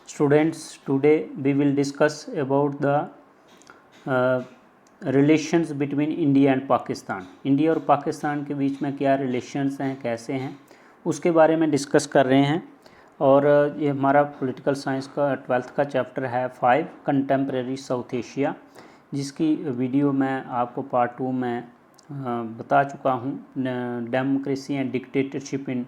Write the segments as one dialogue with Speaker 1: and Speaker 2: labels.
Speaker 1: Students, today we will discuss about the relations between India and Pakistan. India और पाकिस्तान के बीच में क्या रिलेशंस हैं, कैसे हैं, उसके बारे में डिस्कस कर रहे हैं। और ये हमारा पॉलिटिकल साइंस का 12th का चैप्टर है 5 कंटेम्प्रेरी साउथ एशिया, जिसकी वीडियो मैं आपको पार्ट 2 में बता चुका हूँ, डेमोक्रेसी एंड डिक्टेटरशिप इन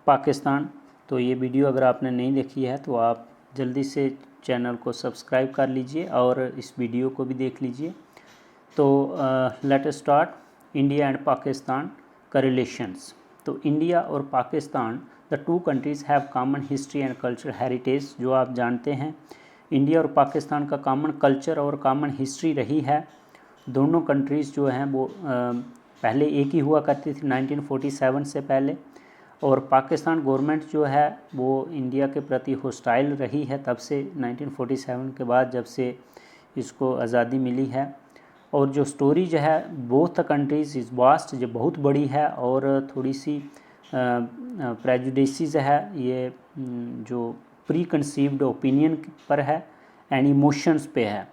Speaker 1: पाकिस्तान। तो ये वीडियो अगर आपने नहीं देखी है तो आप जल्दी से चैनल को सब्सक्राइब कर लीजिए और इस वीडियो को भी देख लीजिए। तो let us start India and Pakistan का रिलेशंस। तो इंडिया और Pakistan the two countries have common history and culture heritage. जो आप जानते हैं, इंडिया और पाकिस्तान का कॉमन कल्चर और कॉमन हिस्ट्री रही है। दोनों कंट्रीज़ जो हैं वो पहले एक ही हुआ करती थी 1947 से पहले, और पाकिस्तान गवर्नमेंट जो है वो इंडिया के प्रति हॉस्टाइल रही है तब से, 1947 के बाद जब से इसको आज़ादी मिली है। और जो स्टोरी जो है both the countries is vast, जो बहुत बड़ी है और थोड़ी सी प्रेजुडिसेस है, ये जो प्री कंसीव्ड ओपिनियन पर है एंड इमोशंस पे है।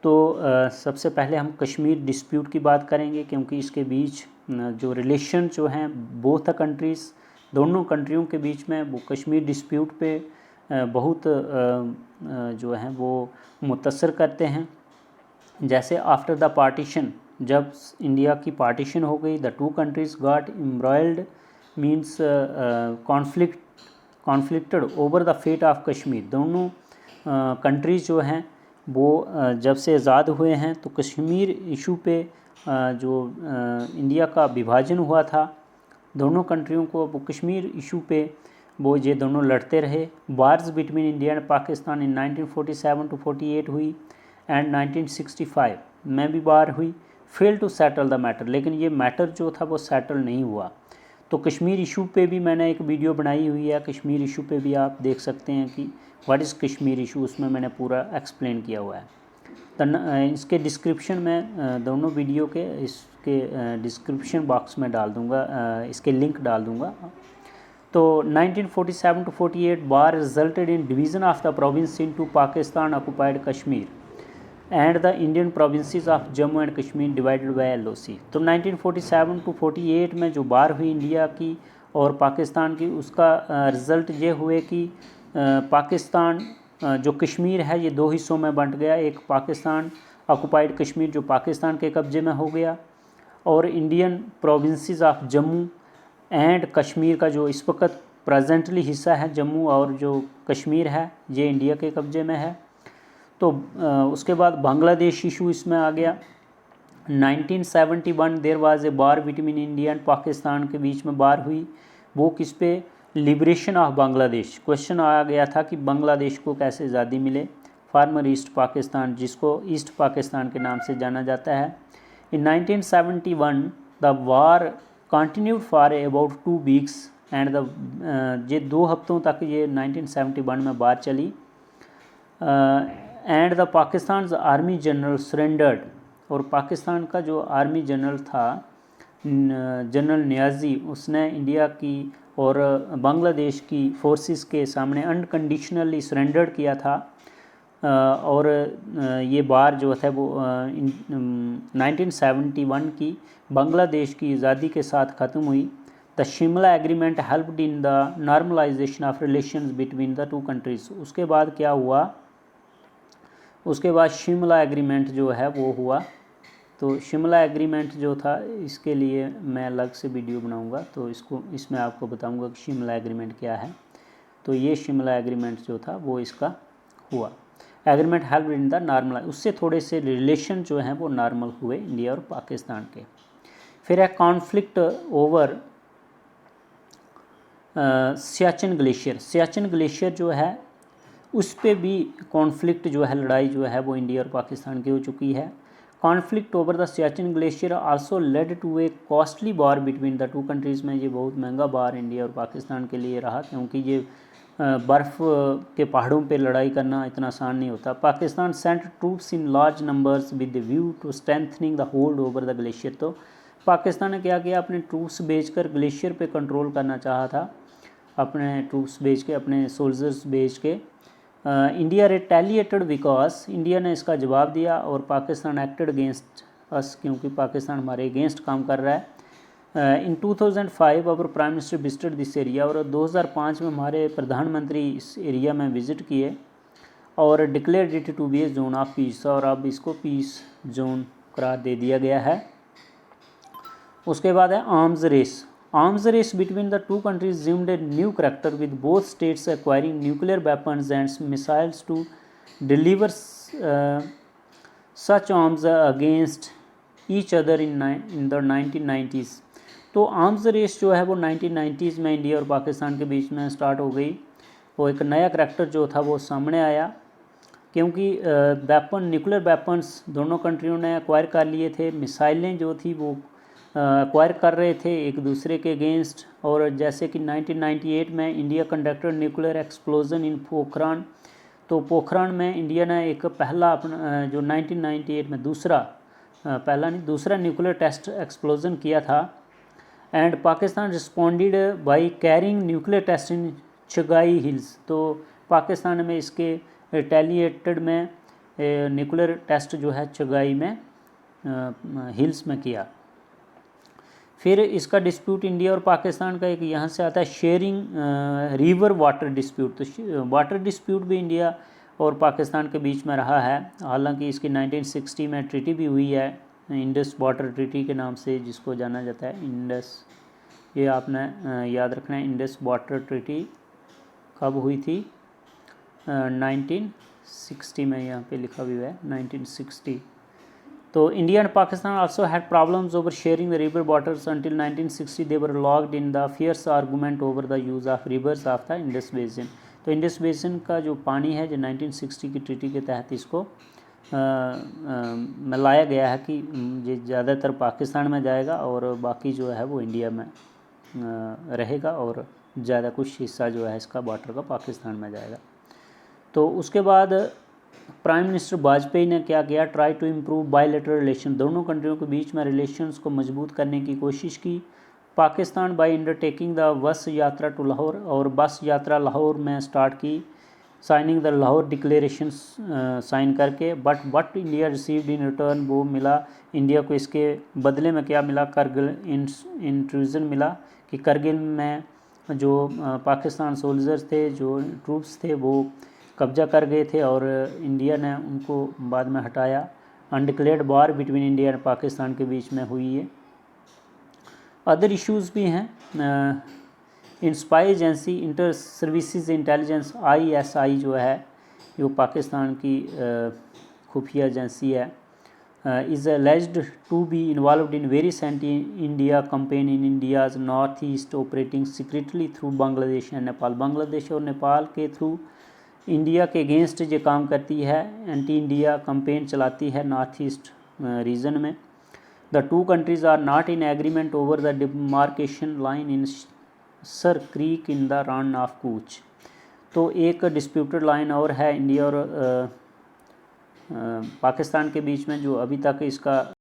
Speaker 1: तो सबसे पहले हम कश्मीर डिस्प्यूट की बात करेंगे, क्योंकि इसके बीच जो रिलेशन जो हैं बोथ द कंट्रीज़, दोनों कंट्रियों के बीच में, वो कश्मीर डिस्प्यूट पे बहुत जो हैं वो मुतअस्सर करते हैं। जैसे आफ्टर द पार्टीशन, जब इंडिया की पार्टीशन हो गई, the two countries got embroiled, means conflicted over the fate of Kashmir. दोनों कंट्रीज़ जो हैं वो जब से आज़ाद हुए हैं तो कश्मीर इशू पे जो इंडिया का विभाजन हुआ था, दोनों कंट्रियों को वो कश्मीर इशू पे वो ये दोनों लड़ते रहे। Wars between India and Pakistan in 1947 to 48 हुई एंड 1965 में भी वार हुई। Fail to settle the matter, लेकिन ये मैटर जो था वो सेटल नहीं हुआ। तो कश्मीर इशू पे भी मैंने एक वीडियो बनाई हुई है, कश्मीर इशू पे भी आप देख सकते हैं कि व्हाट इज़ कश्मीर इशू, उसमें मैंने पूरा एक्सप्लेन किया हुआ है। तो इसके डिस्क्रिप्शन में दोनों वीडियो के इसके डिस्क्रिप्शन बॉक्स में डाल दूँगा, इसके लिंक डाल दूँगा। तो 1947 to 48 war resulted in division of the province into Pakistan occupied Kashmir and the Indian provinces of Jammu and Kashmir divided by LOC। तो 1947 to 48 में जो वार हुई इंडिया की और पाकिस्तान की, उसका रिज़ल्ट ये हुए कि पाकिस्तान जो कश्मीर है ये दो हिस्सों में बंट गया। एक पाकिस्तान ऑक्यूपाइड कश्मीर जो पाकिस्तान के कब्ज़े में हो गया, और Indian provinces of Jammu and Kashmir का जो इस वक्त प्रेजेंटली हिस्सा है जम्मू और जो कश्मीर है, ये इंडिया के कब्ज़े में है। तो उसके बाद बांग्लादेश इशू इसमें आ गया। 1971 there was a war between India and Pakistan के बीच में वार हुई। वो किस पे? Liberation of Bangladesh. क्वेश्चन आ गया था कि बांग्लादेश को कैसे आज़ादी मिले। फार्मर ईस्ट पाकिस्तान, जिसको ईस्ट पाकिस्तान के नाम से जाना जाता है। इन 1971 the war continued for about 2 weeks and ये 2 हफ्तों तक ये 1971 में वार चली। And the Pakistan army general surrendered, और पाकिस्तान का जो आर्मी जनरल था जनरल नियाज़ी, उसने इंडिया की और बांग्लादेश की फोर्सेस के सामने अनकंडीशनली सरेंडर किया था। और ये वार जो था वो 1971 की बांग्लादेश की आज़ादी के साथ ख़त्म हुई। The Shimla agreement helped in the normalization of relations between the two countries. उसके बाद क्या हुआ? उसके बाद शिमला एग्रीमेंट जो है वो हुआ। तो शिमला एग्रीमेंट जो था, इसके लिए मैं अलग से वीडियो बनाऊंगा, तो इसमें आपको बताऊंगा कि शिमला एग्रीमेंट क्या है। तो ये शिमला एग्रीमेंट जो था वो इसका हुआ। Agreement help in the normal, उससे थोड़े से रिलेशन जो हैं वो नॉर्मल हुए इंडिया और पाकिस्तान के। फिर है conflict over Siachen glacier. Siachen glacier जो है उस पे भी कॉन्फ्लिक्ट जो है, लड़ाई जो है वो इंडिया और पाकिस्तान की हो चुकी है। Conflict over the Siachen glacier also led to a costly war between the two countries में। ये बहुत महंगा वार इंडिया और पाकिस्तान के लिए रहा, क्योंकि ये बर्फ़ के पहाड़ों पे लड़ाई करना इतना आसान नहीं होता। Pakistan sent troops in large numbers with the view to strengthening the hold over the glacier. तो पाकिस्तान ने क्या किया? अपने ट्रूप्स भेजकर ग्लेशियर पे कंट्रोल करना चाहा था, अपने ट्रूप्स भेज के, अपने सोल्जर्स भेज के इंडिया रिटेलिएटेड बिकॉज इंडिया ने इसका जवाब दिया और पाकिस्तान एक्टेड अगेंस्ट अस, क्योंकि पाकिस्तान हमारे अगेंस्ट काम कर रहा है। इन 2005 our prime minister visited this area, और 2005 में हमारे प्रधानमंत्री इस एरिया में विज़िट किए और declare it to be a zone of peace, और अब इसको पीस जोन करार दे दिया गया है। उसके बाद है arms race. Arms race between the two countries assumed a new character, with both states acquiring nuclear weapons and missiles to deliver such arms against each other in the 1990s। तो arms race जो है वो 1990s में India और पाकिस्तान के बीच में start हो गई। वो एक नया करैक्टर जो था वो सामने आया, क्योंकि न्यूक्लियर वेपन्स दोनों कंट्रियों ने एक्वायर कर लिए थे, मिसाइलें जो थी वो एक्वायर कर रहे थे एक दूसरे के अगेंस्ट। और जैसे कि 1998 में इंडिया कंडक्टेड न्यूक्लियर एक्सप्लोजन इन पोखरान, तो पोखरान में इंडिया ने एक पहला अपना जो 1998 में दूसरा न्यूक्लियर टेस्ट एक्सप्लोजन किया था। And Pakistan responded by carrying nuclear test in Chagai hills, तो पाकिस्तान में इसके रिटेलिएटेड में न्यूक्लियर टेस्ट जो है चगाई में हिल्स में किया। फिर इसका डिस्प्यूट इंडिया और पाकिस्तान का एक यहाँ से आता है शेयरिंग रिवर वाटर डिस्प्यूट। तो वाटर डिस्प्यूट भी इंडिया और पाकिस्तान के बीच में रहा है। हालांकि इसकी 1960 में ट्रीटी भी हुई है, इंडस वाटर ट्रीटी के नाम से जिसको जाना जाता है। इंडस, ये आपने याद रखना है, इंडस वाटर ट्रीटी कब हुई थी? 1960 में, यहाँ पे लिखा भी हुआ है 1960। तो India and Pakistan also had problems over sharing the river waters until 1960 they were locked in the fierce argument over the use of rivers of the Indus basin. तो इंडस बेसिन का जो पानी है, जो 1960 की ट्रीटी के तहत इसको मिलाया गया है कि ये ज़्यादातर पाकिस्तान में जाएगा और बाकी जो है वो इंडिया में रहेगा, और ज़्यादा कुछ हिस्सा जो है इसका वाटर का पाकिस्तान में जाएगा। तो उसके बाद प्राइम मिनिस्टर वाजपेयी ने क्या किया? Try to improve bilateral relation, दोनों कंट्रियों के बीच में रिलेशंस को मजबूत करने की कोशिश की। Pakistan bye undertaking the bus यात्रा टू लाहौर, और बस यात्रा लाहौर में स्टार्ट की, signing the Lahore declaration sign करके। But India received in return, वो मिला इंडिया को इसके बदले में क्या मिला? करगिल इंट्रूजन मिला, कि करगिल में जो पाकिस्तान सोल्जर्स थे, जो ट्रूप्स थे, वो कब्जा कर गए थे और इंडिया ने उनको बाद में हटाया। अनडिक्लेयर्ड वॉर बिटवीन इंडिया और पाकिस्तान के बीच में हुई है। अदर इश्यूज़ भी हैं। In spy agency inter services intelligence ISI जो है, जो पाकिस्तान की खुफिया एजेंसी है, is alleged to be involved in various anti India campaign in India's north east, operating secretly through Bangladesh and Nepal. Bangladesh और नेपाल के थ्रू इंडिया के अगेंस्ट जो काम करती है, एंटी इंडिया कैंपेन चलाती है नॉर्थ ईस्ट रीजन में। The two countries are not in agreement over the demarcation line in Sir Creek in the Rann of Kutch. तो एक डिस्प्यूटेड लाइन और है इंडिया और पाकिस्तान के बीच में, जो अभी तक इसका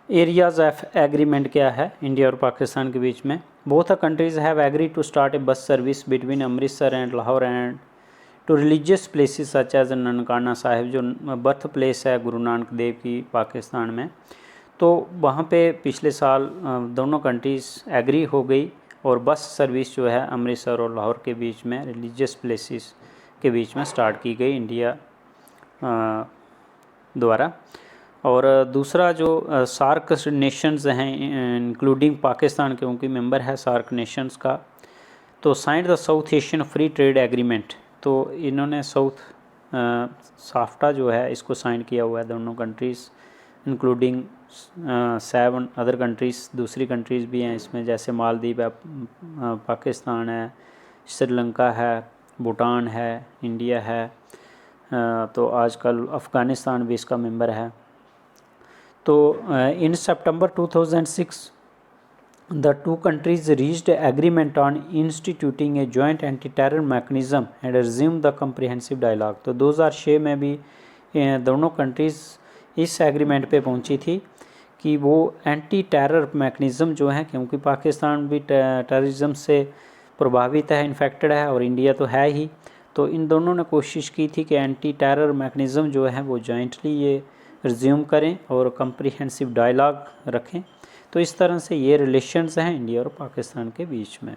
Speaker 1: एरियाज़ ऑफ एग्रीमेंट क्या है इंडिया और पाकिस्तान के बीच में। Both the countries have agreed to start a bus service between Amritsar and Lahore and to religious places such as Nankana Sahib, जो बर्थ प्लेस है गुरु नानक देव की पाकिस्तान में। तो वहाँ पे पिछले साल दोनों कंट्रीज़ एग्री हो गई और बस सर्विस जो है अमृतसर और लाहौर के बीच में रिलीजियस प्लेसेस के बीच में स्टार्ट की गई इंडिया द्वारा। और दूसरा जो सार्क नेशंस हैं इंक्लूडिंग पाकिस्तान, क्योंकि मेंबर है सार्क नेशंस का, तो signed the south Asian free trade agreement. तो इन्होंने साफ्टा जो है इसको साइन किया हुआ है दोनों कंट्रीज़, इंक्लूडिंग 7 अदर कंट्रीज़, दूसरी कंट्रीज़ भी हैं इसमें, जैसे मालदीव है, पाकिस्तान है, श्रीलंका है, भूटान है, इंडिया है, तो आजकल अफ़गानिस्तान भी इसका मेंबर है। तो in September 2006 the two countries reached agreement on instituting a joint anti terror mechanism and resume the comprehensive dialogue. तो 2006 में भी दोनों कंट्रीज़ इस एग्रीमेंट पे पहुंची थी कि वो एंटी टेरर मैकेनिज़्म जो है, क्योंकि पाकिस्तान भी टेररिज्म से प्रभावित है, इन्फेक्टेड है, और इंडिया तो है ही। तो इन दोनों ने कोशिश की थी कि एंटी टेरर मैकेनिज़्म जो है वो जॉइंटली ये रिज्यूम करें और कम्प्रीहेंसिव डायलॉग रखें। तो इस तरह से ये रिलेशंस हैं इंडिया और पाकिस्तान के बीच में।